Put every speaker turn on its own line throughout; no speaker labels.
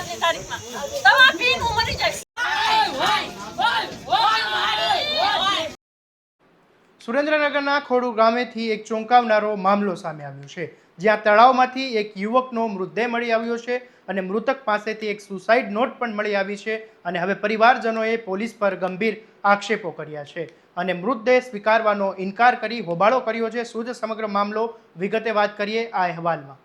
આજની તારીખમાં દવા પીને હું મરી જઈશ।
સુરેન્દ્રનગરના ખોડુ ગામેથી એક ચોંકાવનારો મામલો સામે આવ્યો છે, જ્યાં તળાવમાંથી એક યુવકનો મૃતદેહ મળી આવ્યો છે અને મૃતક પાસેથી એક સુસાઇડ નોટ પણ મળી આવી છે અને હવે પરિવારજનોએ પોલીસ પર ગંભીર આક્ષેપો કર્યા છે અને મૃતદેહ સ્વીકારવાનો ઇનકાર કરી હોબાળો કર્યો છે। શું જ સમગ્ર મામલો વિગતે વાત કરીએ આ અહેવાલમાં।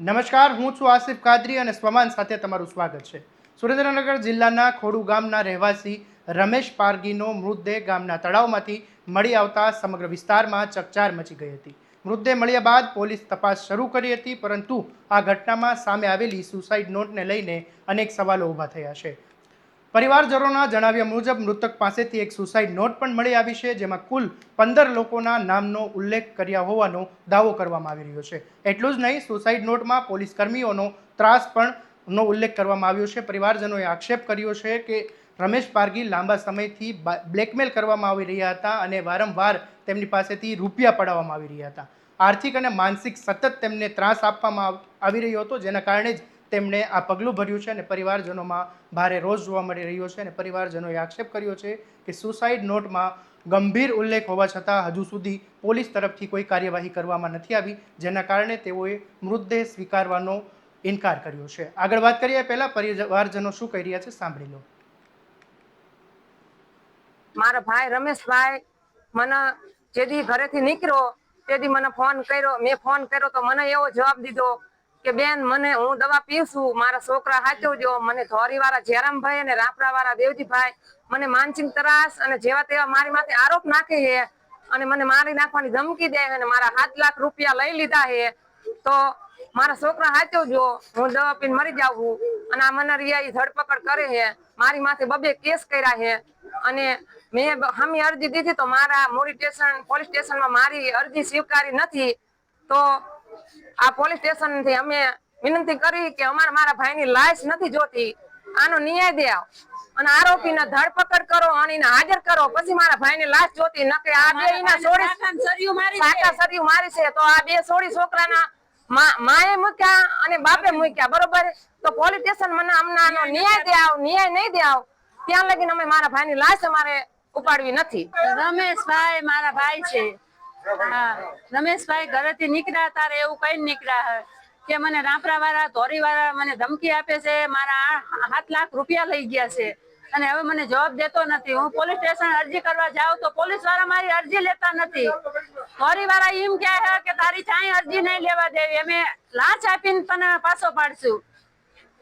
નમસ્કાર, હું છું આસિફ કાદરી અને સ્વમાન સાથે તમારું સ્વાગત છે। સુરેન્દ્રનગર જિલ્લાના ખોડુ ગામના રહેવાસી રમેશ પારગીનો મૃતદેહ ગામના તળાવમાંથી મળી આવતા સમગ્ર વિસ્તારમાં ચકચાર મચી ગઈ હતી। મૃતદેહ મળ્યા બાદ પોલીસ તપાસ શરૂ કરી હતી, પરંતુ આ ઘટનામાં સામે આવેલી સુસાઇડ નોટને લઈને અનેક સવાલો ઊભા થયા છે। પરિવારજનોના જણાવ્યા મુજબ મૃતક પાસેથી એક સુસાઇડ નોટ પણ મળી આવી છે, જેમાં કુલ 15 લોકોના નામનો ઉલ્લેખ કર્યા હોવાનો દાવો કરવામાં આવી રહ્યો છે। એટલું જ નહીં, સુસાઇડ નોટમાં પોલીસ કર્મીઓનો ત્રાસ પણ નો ઉલ્લેખ કરવામાં આવ્યો છે। પરિવારજનોએ આક્ષેપ કર્યો છે કે રમેશ પારગી લાંબા સમયથી બ્લેકમેલ કરવામાં આવી રહ્યા હતા અને વારંવાર તેમની પાસેથી રૂપિયા પડાવવામાં આવી રહ્યા હતા। આર્થિક અને માનસિક સતત તેમને ત્રાસ આપવામાં આવી રહ્યો હતો, જેના કારણે જ તેમણે આ પગલું ભર્યું છે અને પરિવારજનોમાં ભારે રોષ જોવા મળી રહ્યો છે અને પરિવારજનોએ આક્ષેપ કર્યો છે કે સુસાઇડ નોટમાં ગંભીર ઉલ્લેખ હોવા છતાં હજુ સુધી પોલીસ તરફથી કોઈ કાર્યવાહી કરવામાં નથી આવી, જેના કારણે તેઓએ મૃતદેહ સ્વીકારવાનો ઇનકાર કર્યો છે। આગળ વાત કરીએ પહેલા પરિવારજનો શું કહી રહ્યા છે, સાંભળી લો।
મારા ભાઈ રમેશભાઈ મને જેદી ઘરેથી નીકળ્યો તેદી મને ફોન કર્યો। મેં ફોન કર્યો તો મને એવો જવાબ દીધો કે બેન, મને હું દવા પીવશું, મારા છોકરા હાચવજો। મને ધોરીવાળા જયરામભાઈ અને રાપરાવાળા દેવજીભાઈ મને માનસિક ત્રાસ અને જેવા તેવા મારી માથે આરોપ નાખે છે અને મને મારી નાખવાની ધમકી દે છે અને મારા 7 લાખ રૂપિયા લઈ લીધા છે। તો મારા છોકરા હાચવજો, હું દવા પીને મરી જાઉં અને આ મને રિયા ધરપકડ કરે છે। મારી માથે 2 કેસ કર્યા છે અને મેં હામી અરજી દીધી તો મારા મોડી સ્ટેશન પોલીસ સ્ટેશનમાં મારી અરજી સ્વીકારી નથી। તો આ પોલીસ સ્ટેશનથી અમે વિનંતી કરી કે અમારે મારા ભાઈની લાશ નથી જોતી, આનો ન્યાય દે અને આરોપીને ધરપકડ કરો અને એને હાજર કરો, પછી મારા ભાઈની લાશ જોતી। નકે આ બે એના સરિયું મારી છે તો આ 2 સોળી છોકરાના માએ મૂક્યા અને બાપે મૂક્યા, બરોબર? તો પોલીસ સ્ટેશન મને અમને આનો ન્યાય દે, ન્યાય નહીં દે ત્યાં લગીને અમે મારા ભાઈની લાશ અમારે ઉપાડવી નથી।
રમેશભાઈ મારા ભાઈ છે। હા, રમેશભાઈ ઘરેથી નીકળ્યા તારે એવું કઈ નીકળ્યા કે મને રાપરાવાળા ધોરીવાળા મને ધમકી આપે છે, મારા 7 લાખ રૂપિયા લઈ ગયા છે અને હવે મને જવાબ દેતો નથી। હું પોલીસ સ્ટેશન અરજી કરવા જાઉં તો પોલીસ વાળા મારી અરજી લેતા નથી। ધોરીવાળા એમ કહે છે કે તારી ચાય અરજી નહીં લેવા દેવી, અમે લાંચ આપીને તને પાછો પાડશું।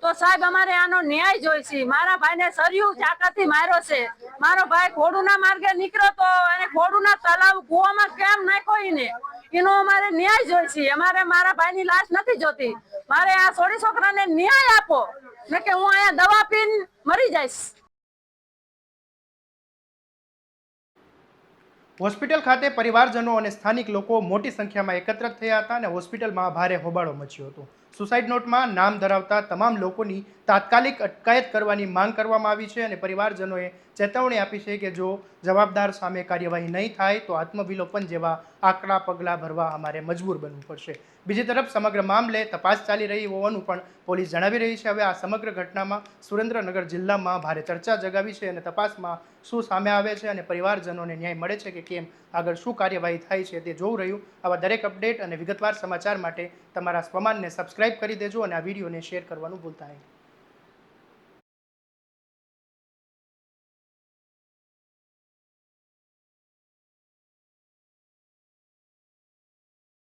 તો સાહેબ, અમારે આનો ન્યાય જોઈશે। મારા ભાઈને સરિયું ચાકાથી માર્યો છે। મારો ભાઈ ખોડુના માર્ગે નીકળ્યો તો એને ખોડુના તળાવ કૂવામાં કેમ નાખ્યો એને, એનો અમારે ન્યાય જોઈશે। અમારે મારા ભાઈની લાશ નથી જોતી, મારે આ સોળી છોકરાને ન્યાય આપો, ને કે હું અહીંયા દવા પીને મરી જઈશ।
હોસ્પિટલ ખાતે પરિવારજનો અને સ્થાનિક લોકો મોટી સંખ્યામાં એકત્ર થયા હતા અને હોસ્પિટલમાં ભારે હોબાળો મચ્યો હતો। સુસાઇડ નોટમાં નામ ધરાવતા તમામ લોકોની તાત્કાલિક અટકાયત કરવાની માંગ કરવામાં આવી છે અને પરિવારજનોએ ચેતવણી આપી છે કે જો જવાબદાર સામે કાર્યવાહી નહીં થાય તો આત્મવિલોપન જેવા આકરા પગલાં ભરવા અમારે મજબૂર બનવું પડશે। બીજી તરફ સમગ્ર મામલે તપાસ ચાલી રહી હોવાનું પણ પોલીસ જણાવી રહી છે। હવે આ સમગ્ર ઘટનામાં સુરેન્દ્રનગર જિલ્લામાં ભારે ચર્ચા જગાવી છે અને તપાસમાં શું સામે આવે છે અને પરિવારજનોને ન્યાય મળે છે કે કેમ, આગળ શું કાર્યવાહી થાય છે તે જોવું રહ્યું। આવા દરેક અપડેટ અને વિગતવાર સમાચાર માટે તમારા સ્વમાનને સબસ્ક્રાઇબ કરી દેજો અને આ વિડીયોને શેર કરવાનું ભૂલતા નહીં।